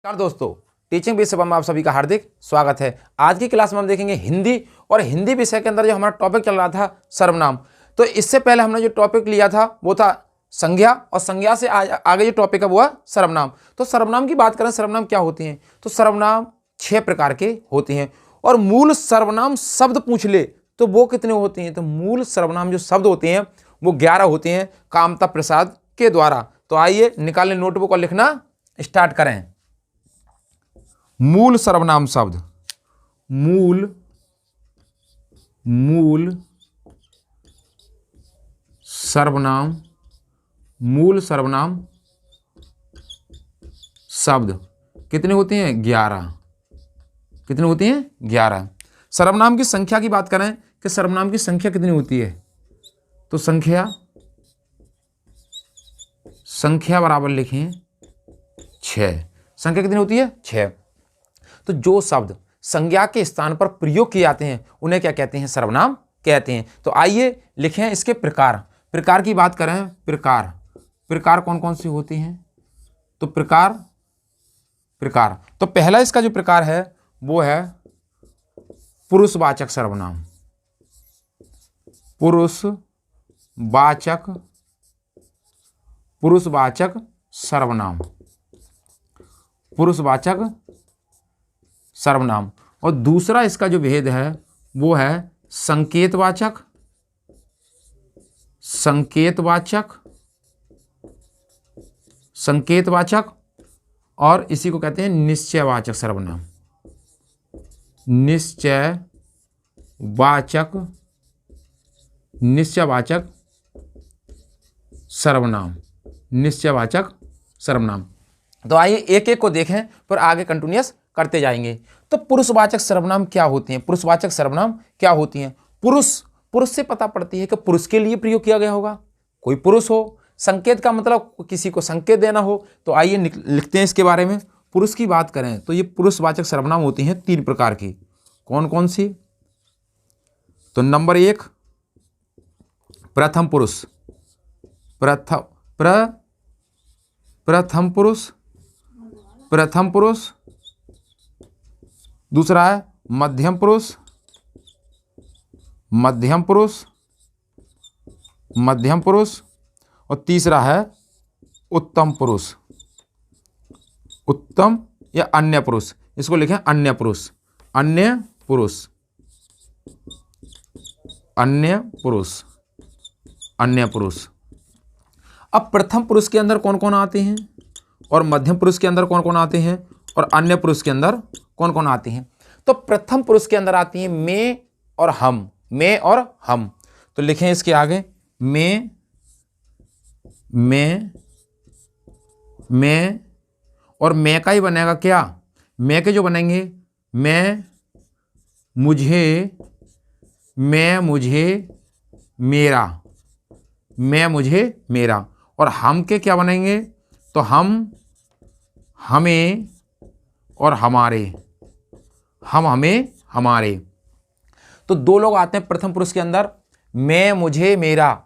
नमस्कार दोस्तों, टीचिंग विषय में आप सभी का हार्दिक स्वागत है। आज की क्लास में हम देखेंगे हिंदी, और हिंदी विषय के अंदर जो हमारा टॉपिक चल रहा था सर्वनाम। तो इससे पहले हमने जो टॉपिक लिया था वो था संज्ञा, और संज्ञा से आगे जो टॉपिक है वो है सर्वनाम। तो सर्वनाम की बात करें, सर्वनाम क्या होती हैं? तो सर्वनाम 6 प्रकार के होती हैं, और मूल सर्वनाम शब्द पूछ ले तो वो कितने होते हैं? तो मूल सर्वनाम जो शब्द होते हैं वो 11 होते हैं कामता प्रसाद के द्वारा। तो आइए निकालें नोटबुक और लिखना स्टार्ट करें। मूल सर्वनाम शब्द, मूल सर्वनाम, मूल सर्वनाम शब्द कितने होते हैं? 11। कितने होते हैं? 11। सर्वनाम की संख्या की बात करें कि सर्वनाम की संख्या कितनी होती है? तो संख्या बराबर लिखें 6। संख्या कितनी होती है? 6। तो जो शब्द संज्ञा के स्थान पर प्रयोग किए जाते हैं उन्हें क्या कहते हैं? सर्वनाम कहते हैं। तो आइए लिखें इसके प्रकार। प्रकार की बात करें, प्रकार कौन कौन सी होती हैं? तो प्रकार तो पहला इसका जो प्रकार है वो है पुरुषवाचक सर्वनाम। पुरुषवाचक सर्वनाम। और दूसरा इसका जो भेद है वो है संकेतवाचक और इसी को कहते हैं निश्चयवाचक सर्वनाम। निश्चयवाचक सर्वनाम। तो आइए एक एक को देखें, पर आगे कंटिन्यूअस करते जाएंगे। तो पुरुषवाचक सर्वनाम क्या होती हैं? पुरुषवाचक सर्वनाम क्या होती हैं? पुरुष से पता पड़ती है कि पुरुष के लिए प्रयोग किया गया होगा, कोई पुरुष हो। संकेत का मतलब किसी को संकेत देना हो। तो आइए लिखते हैं इसके बारे में। पुरुष की बात करें तो ये पुरुषवाचक सर्वनाम होती हैं 3 प्रकार की। कौन कौन सी? तो नंबर 1 प्रथम पुरुष। दूसरा है मध्यम पुरुष। और तीसरा है उत्तम या अन्य पुरुष। इसको लिखें अन्य पुरुष। अब प्रथम पुरुष के अंदर कौन कौन आते हैं, और मध्यम पुरुष के अंदर कौन कौन आते हैं, और अन्य पुरुष के अंदर कौन कौन आते हैं? तो प्रथम पुरुष के अंदर आती हैं मैं और हम। तो लिखें इसके आगे मैं और मैं का ही बनेगा क्या? मैं के जो बनेंगे मैं मुझे, मेरा। और हम के क्या बनेंगे? तो हम, हमें और हमारे। तो 2 लोग आते हैं प्रथम पुरुष के अंदर, मैं मुझे मेरा,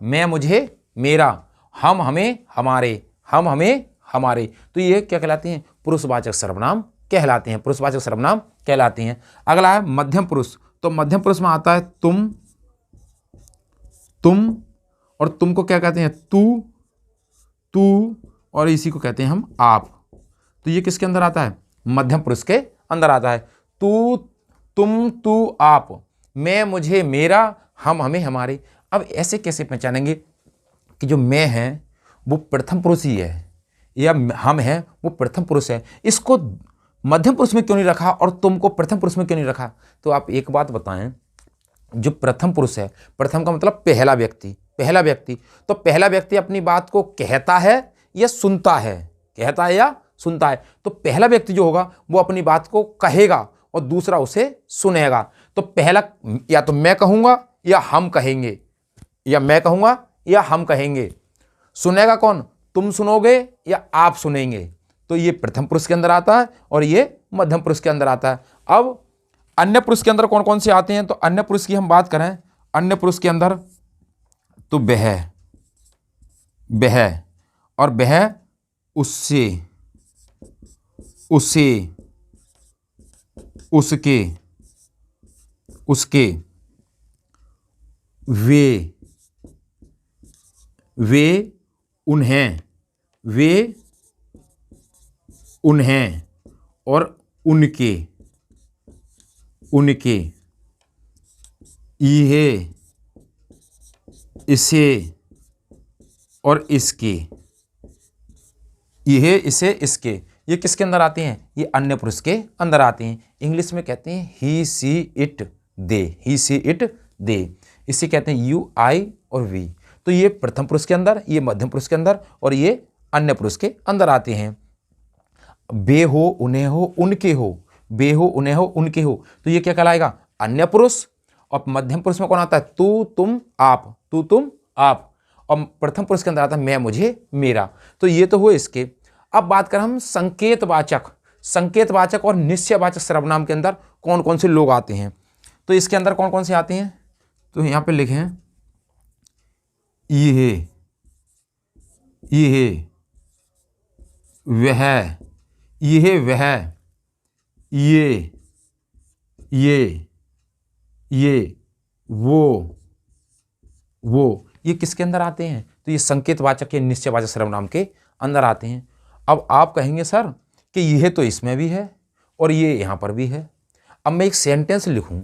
हम हमें हमारे। तो ये क्या कहलाती हैं? पुरुषवाचक सर्वनाम कहलाते हैं। अगला है मध्यम पुरुष। तो मध्यम पुरुष में आता है तुम, और तुम को क्या कहते हैं? तू, और इसी को कहते हैं हम आप। तो ये किसके अंदर आता है? मध्यम पुरुष के अंदर आता है। तू, तुम, तू, आप, मैं मुझे मेरा, हम हमें हमारे। अब ऐसे कैसे पहचानेंगे कि जो मैं है वो प्रथम पुरुष ही है, या हम है वो प्रथम पुरुष है? इसको मध्यम पुरुष में क्यों नहीं रखा और तुमको प्रथम पुरुष में क्यों नहीं रखा? तो आप एक बात बताएं, जो प्रथम पुरुष है, प्रथम का मतलब पहला व्यक्ति। तो पहला व्यक्ति अपनी बात को कहता है या सुनता है? तो पहला व्यक्ति जो होगा वो अपनी बात को कहेगा और दूसरा उसे सुनेगा। तो पहला या तो मैं कहूंगा या हम कहेंगे, सुनेगा कौन? तुम सुनोगे या आप सुनेंगे? तो ये प्रथम पुरुष के अंदर आता है और ये मध्यम पुरुष के अंदर आता है। अब अन्य पुरुष के अंदर कौन कौन से आते हैं? तो अन्य पुरुष की हम बात करें, अन्य पुरुष के अंदर तो वह और वह उससे, उसे, उसके, उसके, वे, वे उन्हें, वे उन्हें, और उनके, उनके, यह, इसे और इसके, यह, इसे, इसके, ये किसके अंदर आते हैं? ये अन्य पुरुष के अंदर आते हैं। इंग्लिश में कहते हैं ही, सी, it, they, he, C, it, दे। इसे कहते हैं यू, आई और वी। तो ये प्रथम पुरुष के अंदर, ये मध्यम पुरुष के अंदर, और ये अन्य पुरुष के अंदर आते हैं। बे हो, उन्हें हो, उनके हो, बे हो, उन्हें हो, उनके हो, तो ये क्या कहलाएगा? अन्य पुरुष। और मध्यम पुरुष में कौन आता है? तू, तुम, आप, तू, तुम, आप। और प्रथम पुरुष के अंदर आता है मैं, मुझे, मेरा। तो ये तो हुए इसके। अब बात करें हम संकेतवाचक, संकेतवाचक और निश्चयवाचक सर्वनाम के अंदर कौन कौन से लोग आते हैं। तो इसके अंदर कौन कौन से आते हैं? तो यहां पे लिखे हैं ये, वह, यह, वह, ये, वो, ये किसके अंदर आते हैं? तो ये संकेतवाचक या निश्चयवाचक सर्वनाम के अंदर आते हैं। अब आप कहेंगे सर कि यह तो इसमें भी है और ये यहां पर भी है। अब मैं एक सेंटेंस लिखूं,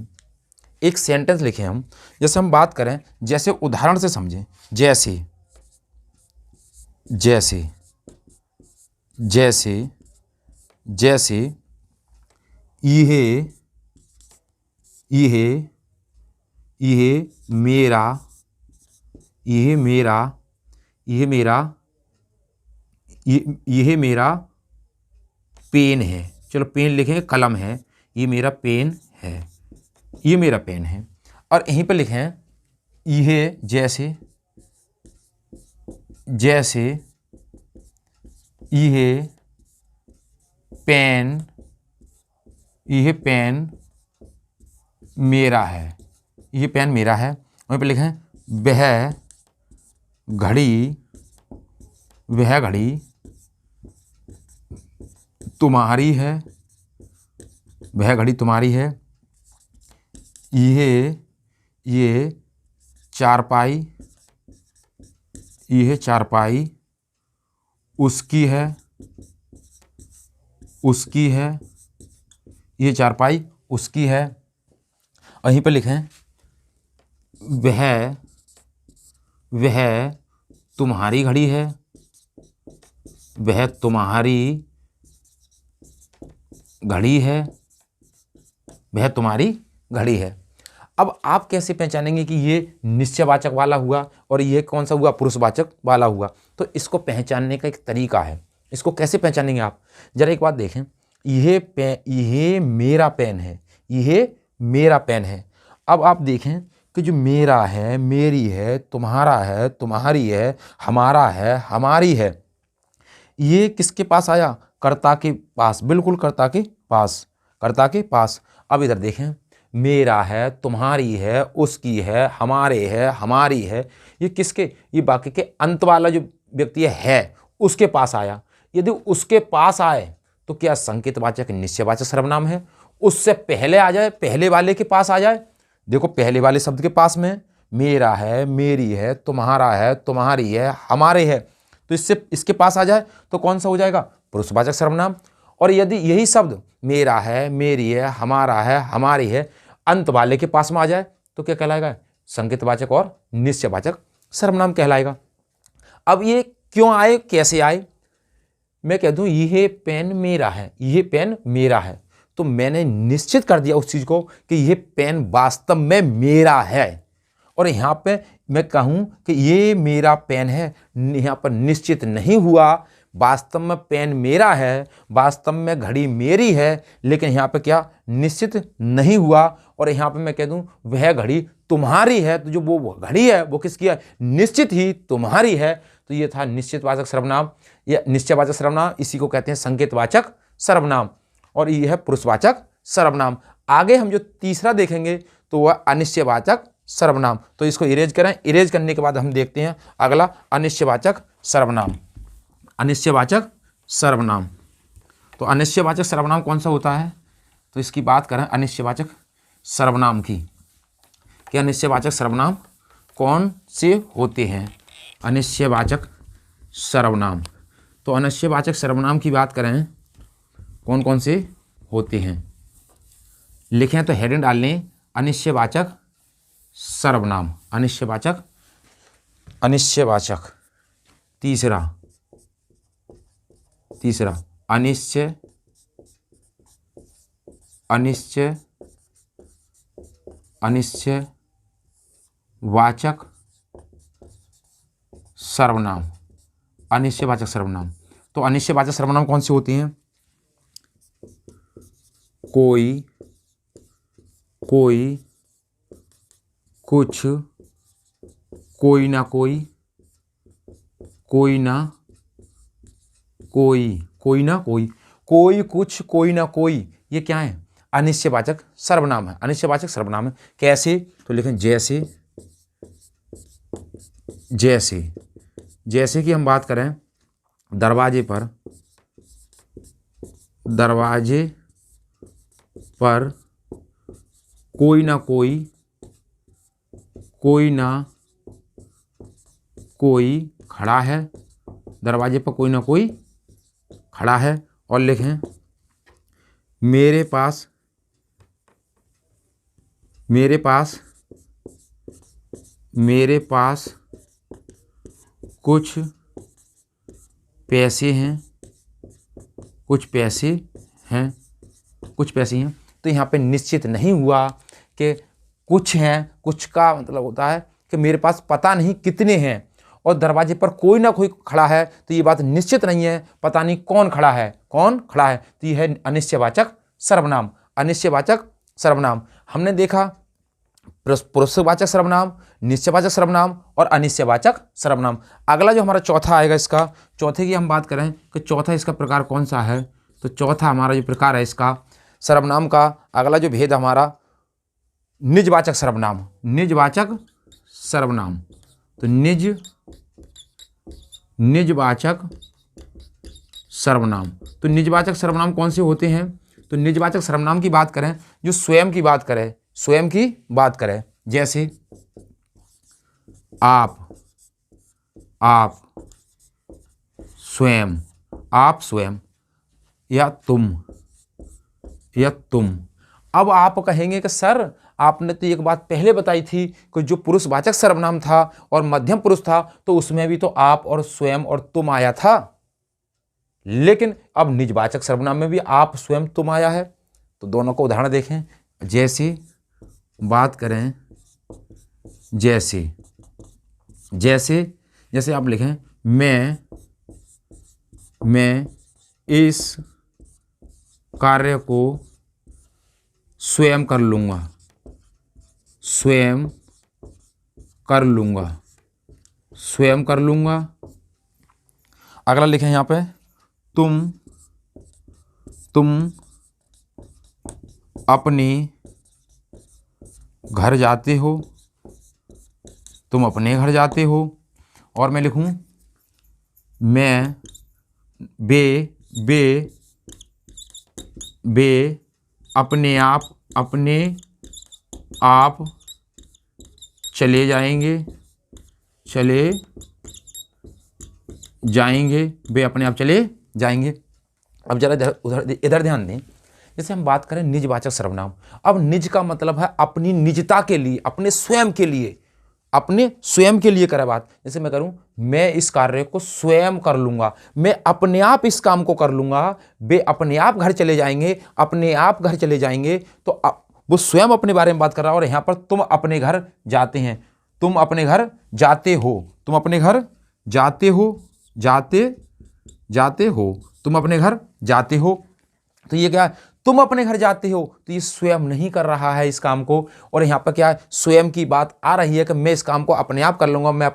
एक सेंटेंस लिखें हम, जैसे हम बात करें, जैसे उदाहरण से समझें, जैसे, जैसे, जैसे, जैसे, यह, मेरा, यह मेरा, यह मेरा, यह मेरा पेन है। चलो पेन लिखेंगे, कलम है, ये मेरा पेन है, ये मेरा पेन है। और यहीं पर लिखें यह, जैसे, जैसे, यह पेन, यह पेन मेरा है, यह पेन मेरा है। वहीं पर लिखें वह घड़ी, वह घड़ी तुम्हारी है, वह घड़ी तुम्हारी है। ये चारपाई, यह चारपाई उसकी है, उसकी है, ये चारपाई उसकी है। वहीं पर लिखें वह तुम्हारी घड़ी है, वह तुम्हारी घड़ी है, वह तुम्हारी घड़ी है। अब आप कैसे पहचानेंगे कि ये निश्चयवाचक वाला हुआ और ये कौन सा हुआ? पुरुषवाचक वाला हुआ। तो इसको पहचानने का एक तरीका है। इसको कैसे पहचानेंगे आप? जरा एक बात देखें, यह मेरा पेन है, यह मेरा पेन है। अब आप देखें कि जो मेरा है, मेरी है, तुम्हारा है, तुम्हारी है, हमारा है, हमारी है, ये किसके पास आया? कर्ता के पास, बिल्कुल कर्ता के पास, कर्ता के पास। अब इधर देखें, मेरा है, तुम्हारी है, उसकी है, हमारे है, हमारी है, ये किसके? ये बाकी के अंत वाला जो व्यक्ति है उसके पास आया। यदि उसके पास आए तो क्या संकेतवाचक निश्चयवाचक सर्वनाम है? उससे पहले आ जाए, पहले वाले के पास आ जाए, देखो पहले वाले शब्द के पास में मेरा है, मेरी है, तुम्हारा है, तुम्हारी है, हमारे है, तो इससे इसके पास आ जाए तो कौन सा हो जाएगा? पुरुषवाचक सर्वनाम। और यदि यही शब्द मेरा है, मेरी है, हमारा है, हमारी है, अंत वाले के पास में आ जाए तो क्या कहलाएगा? संकेतवाचक और निश्चयवाचक सर्वनाम कहलाएगा। अब ये क्यों आए, कैसे आए? मैं कह दूं यह पेन मेरा है, यह पेन मेरा है, तो मैंने निश्चित कर दिया उस चीज को कि यह पेन वास्तव में मेरा है। और यहां पे मैं कहूं कि ये मेरा पेन है, यहां पर निश्चित नहीं हुआ, वास्तव में पेन मेरा है, वास्तव में घड़ी मेरी है, लेकिन यहाँ पे क्या निश्चित नहीं हुआ। और यहाँ पे मैं कह दूं वह घड़ी तुम्हारी है, तो जो वो घड़ी है वो किसकी है? निश्चित ही तुम्हारी है। तो ये था निश्चितवाचक सर्वनाम या निश्चयवाचक सर्वनाम, इसी को कहते हैं संकेतवाचक सर्वनाम, और ये है पुरुषवाचक सर्वनाम। आगे हम जो तीसरा देखेंगे तो वह अनिश्चयवाचक सर्वनाम। तो इसको इरेज करें, इरेज करने के बाद हम देखते हैं अगला अनिश्चयवाचक सर्वनाम। अनिश्चयवाचक सर्वनाम, तो अनिश्चयवाचक सर्वनाम कौन सा होता है, तो इसकी बात करें अनिश्चयवाचक सर्वनाम की, कि अनिश्चयवाचक सर्वनाम कौन से होते हैं। अनिश्चयवाचक सर्वनाम, तो अनिश्चयवाचक सर्वनाम की बात करें कौन कौन से होते हैं, लिखें तो हेडिंग डाल लें अनिश्चयवाचक सर्वनाम। अनिश्चयवाचक, अनिश्चयवाचक, तीसरा अनिश्चय, अनिश्चय, अनिश्चयवाचक सर्वनाम। अनिश्चयवाचक सर्वनाम, तो अनिश्चयवाचक सर्वनाम कौन से होते हैं, कोई, कोई, कुछ, कोई ना कोई, कोई ना कोई, कोई ना कोई, कोई कुछ, कोई ना कोई, ये क्या है, अनिश्चयवाचक सर्वनाम है। अनिश्चयवाचक सर्वनाम है। कैसे, तो लिखें जैसे, जैसे, जैसे कि हम बात करें दरवाजे पर, दरवाजे पर कोई ना कोई, कोई ना कोई खड़ा है, दरवाजे पर कोई ना कोई खड़ा है। और लिखें मेरे पास, मेरे पास, मेरे पास कुछ पैसे हैं, कुछ पैसे हैं, कुछ पैसे हैं। तो यहाँ पे निश्चित नहीं हुआ कि कुछ हैं, कुछ का मतलब होता है कि मेरे पास पता नहीं कितने हैं, और दरवाजे पर कोई ना कोई खड़ा है, तो ये बात निश्चित नहीं है, पता नहीं कौन खड़ा है, कौन खड़ा है। तो ये है अनिश्चयवाचक सर्वनाम। अनिश्चयवाचक सर्वनाम हमने देखा पुरुषवाचक सर्वनाम, निश्चयवाचक सर्वनाम और अनिश्चयवाचक सर्वनाम। अगला जो हमारा चौथा आएगा, इसका चौथे की हम बात करें कि चौथा इसका प्रकार कौन सा है, तो चौथा हमारा जो प्रकार है इसका सर्वनाम का, अगला जो भेद हमारा निजवाचक सर्वनाम। निजवाचक सर्वनाम, तो निजवाचक सर्वनाम, तो निजवाचक सर्वनाम कौन से होते हैं, तो निजवाचक सर्वनाम की बात करें जो स्वयं की बात करें, स्वयं की बात करें, जैसे आप, आप स्वयं, आप स्वयं, या तुम, या तुम। अब आप कहेंगे कि सर आपने तो एक बात पहले बताई थी कि जो पुरुषवाचक सर्वनाम था और मध्यम पुरुष था, तो उसमें भी तो आप और स्वयं और तुम आया था, लेकिन अब निजवाचक सर्वनाम में भी आप स्वयं तुम आया है। तो दोनों को उदाहरण देखें, जैसे बात करें, जैसे, जैसे, जैसे आप लिखें मैं इस कार्य को स्वयं कर लूँगा, स्वयं कर लूँगा, स्वयं कर लूँगा। अगला लिखें यहाँ पे तुम अपने घर जाते हो, तुम अपने घर जाते हो। और मैं लिखूँ मैं वे अपने आप चले जाएंगे, वे अपने आप चले जाएंगे। अब जरा इधर ध्यान दें, जैसे हम बात करें निजवाचक सर्वनाम। अब निज का मतलब है अपनी निजता के लिए, अपने स्वयं के लिए, अपने स्वयं के लिए करे बात। जैसे मैं करूं मैं इस कार्य को स्वयं कर लूंगा, मैं अपने आप इस काम को कर लूंगा, वे अपने आप घर चले जाएंगे, अपने आप घर चले जाएंगे। तो वो स्वयं अपने बारे में बात कर रहा है। और यहां पर तुम अपने घर जाते हैं, तुम अपने घर जाते हो, तुम अपने घर जाते हो, जाते हो, तुम अपने घर जाते हो। तो ये क्या है, तुम अपने घर जाते हो, तो ये स्वयं नहीं कर रहा है इस काम को। और यहाँ पर क्या है, स्वयं की बात आ रही है कि मैं इस काम को अपने आप कर लूँगा, मैं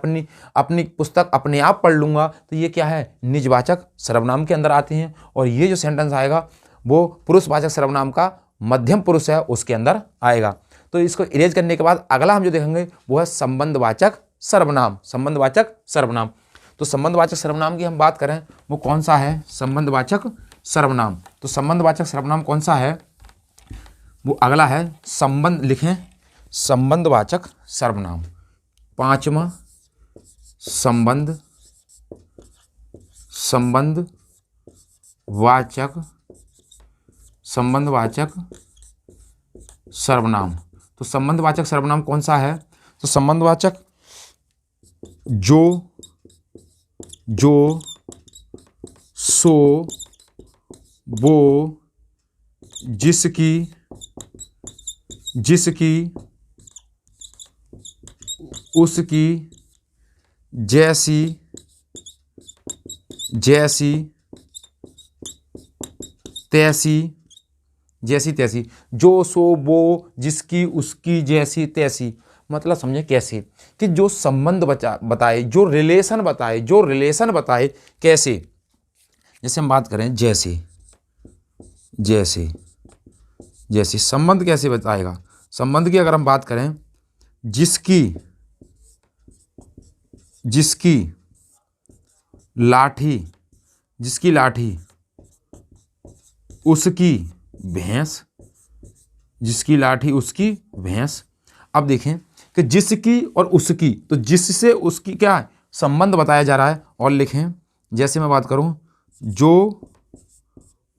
अपनी पुस्तक अपने आप पढ़ लूँगा। तो ये क्या है, निजवाचक सर्वनाम के अंदर आते हैं। और ये जो सेंटेंस आएगा वो पुरुषवाचक सर्वनाम का मध्यम पुरुष है उसके अंदर आएगा। तो इसको इरेज करने के बाद अगला हम जो देखेंगे वो है संबंधवाचक सर्वनाम। संबंधवाचक सर्वनाम, तो संबंधवाचक सर्वनाम की हम बात करें वो कौन सा है, संबंधवाचक सर्वनाम। तो संबंधवाचक सर्वनाम कौन सा है, वो अगला है संबंध। लिखें संबंधवाचक सर्वनाम। पांचवा संबंध, संबंधवाचक सर्वनाम। तो संबंधवाचक सर्वनाम कौन सा है, तो संबंधवाचक जो, सो, वो, जिसकी, उसकी, जैसी, तैसी। जो, सो, वो, जिसकी, उसकी, जैसी, तैसी। मतलब समझे कैसे, कि जो संबंध बताए, जो रिलेशन बताए, कैसे। जैसे हम बात करें जैसे संबंध कैसे बताएगा। संबंध की अगर हम बात करें, जिसकी लाठी, उसकी भैंस। अब देखें कि जिसकी और उसकी, तो जिससे उसकी क्या है, संबंध बताया जा रहा है। और लिखें, जैसे मैं बात करूं, जो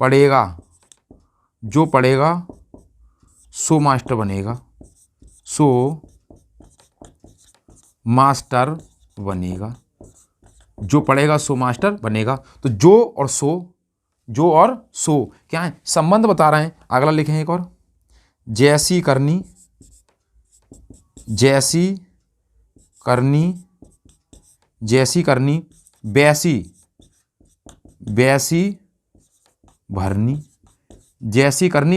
पढ़ेगा सो मास्टर बनेगा, जो पढ़ेगा सो मास्टर बनेगा। तो जो और सो क्या है, संबंध बता रहे हैं। अगला लिखें एक और, जैसी करनी,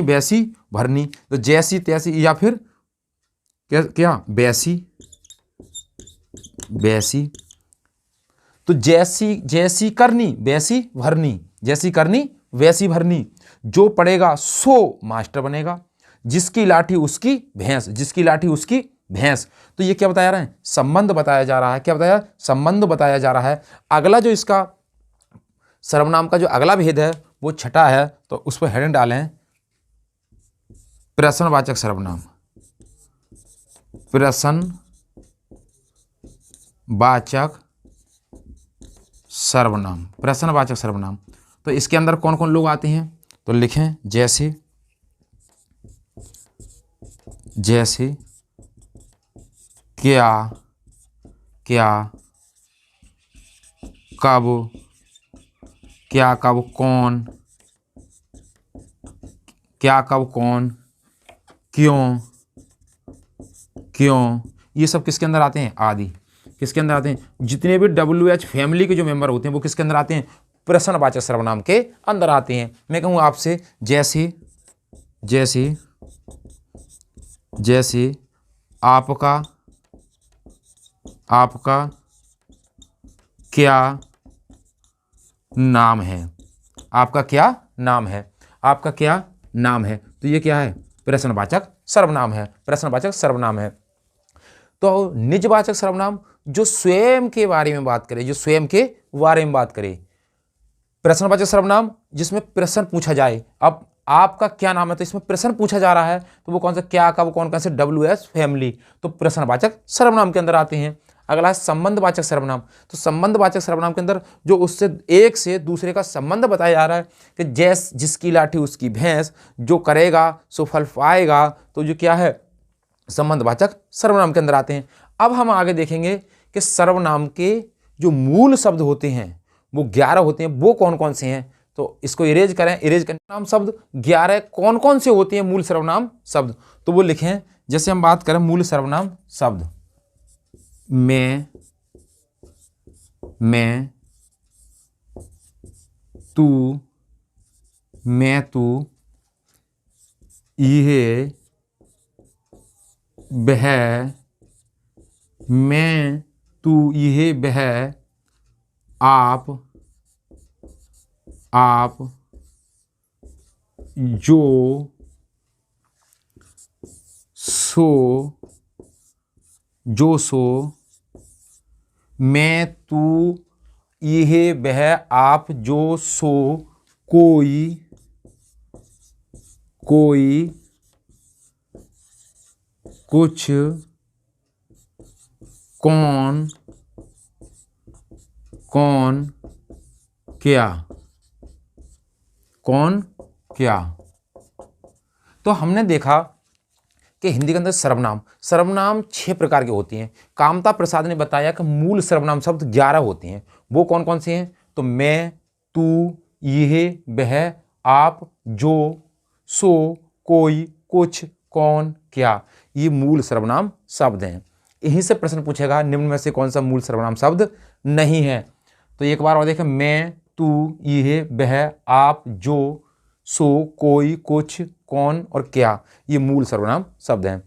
वैसी भरनी, तो जैसी तैसी, या फिर क्या वैसी। तो जैसी करनी वैसी भरनी, जो पढ़ेगा सो मास्टर बनेगा, जिसकी लाठी उसकी भैंस। तो ये क्या बताया रहा है, संबंध बताया जा रहा है। क्या बताया, संबंध बताया जा रहा है। अगला जो इसका सर्वनाम का जो अगला भेद है वो छठा है, तो उस पर हेडिंग डालें प्रश्नवाचक सर्वनाम। प्रश्नवाचक सर्वनाम। तो इसके अंदर कौन कौन लोग आते हैं, तो लिखें जैसे क्या, कब, कौन, क्यों। ये सब किसके अंदर आते हैं, आदि। किसके अंदर आते हैं, जितने भी WH फैमिली के जो मेंबर होते हैं वो किसके अंदर आते हैं, प्रश्नवाचक सर्वनाम के अंदर आते हैं। मैं कहूँ आपसे, जैसे आपका क्या नाम है, तो ये क्या है, प्रश्नवाचक सर्वनाम है। तो निजवाचक सर्वनाम, जो स्वयं के बारे में बात करे, प्रश्नवाचक सर्वनाम जिसमें प्रश्न पूछा जाए। अब आपका क्या नाम है, तो इसमें प्रश्न पूछा जा रहा है, तो वो कौन सा, क्या, कब, कौन, कैसे, WH फैमिली, तो प्रश्नवाचक सर्वनाम के अंदर आते हैं। अगला है संबंधवाचक सर्वनाम। तो संबंधवाचक सर्वनाम के अंदर जो उससे एक से दूसरे का संबंध बताया जा रहा है, कि जिसकी लाठी उसकी भैंस, जो करेगा सो फल पाएगा, तो जो क्या है, संबंधवाचक सर्वनाम के अंदर आते हैं। अब हम आगे देखेंगे कि सर्वनाम के जो मूल शब्द होते हैं वो 11 होते हैं, वो कौन कौन से हैं। तो इसको इरेज करें, सर्वनाम शब्द 11 कौन कौन से होते हैं मूल सर्वनाम शब्द, तो वो लिखें। जैसे हम बात करें मूल सर्वनाम शब्द, मैं, तू, यह, वह, मैं, तू, यह, वह, आप, जो, सो, मैं, तू, यह, वह, आप, जो, सो, कोई, कोई, कुछ, कौन, कौन, क्या, कौन, क्या। तो हमने देखा कि हिंदी के अंदर सर्वनाम, सर्वनाम 6 प्रकार की होती हैं। कामता प्रसाद ने बताया कि मूल सर्वनाम शब्द 11 होते हैं। वो कौन कौन से हैं? तो मैं, तू, यह, वह, आप, जो, सो, कोई, कुछ, कौन, क्या, ये मूल सर्वनाम शब्द हैं। यहीं से प्रश्न पूछेगा निम्न में से कौन सा मूल सर्वनाम शब्द नहीं है। तो एक बार और देखें, मैं, तू, यह, वह, आप, जो, सो, कोई, कुछ, कौन और क्या, ये मूल सर्वनाम शब्द हैं।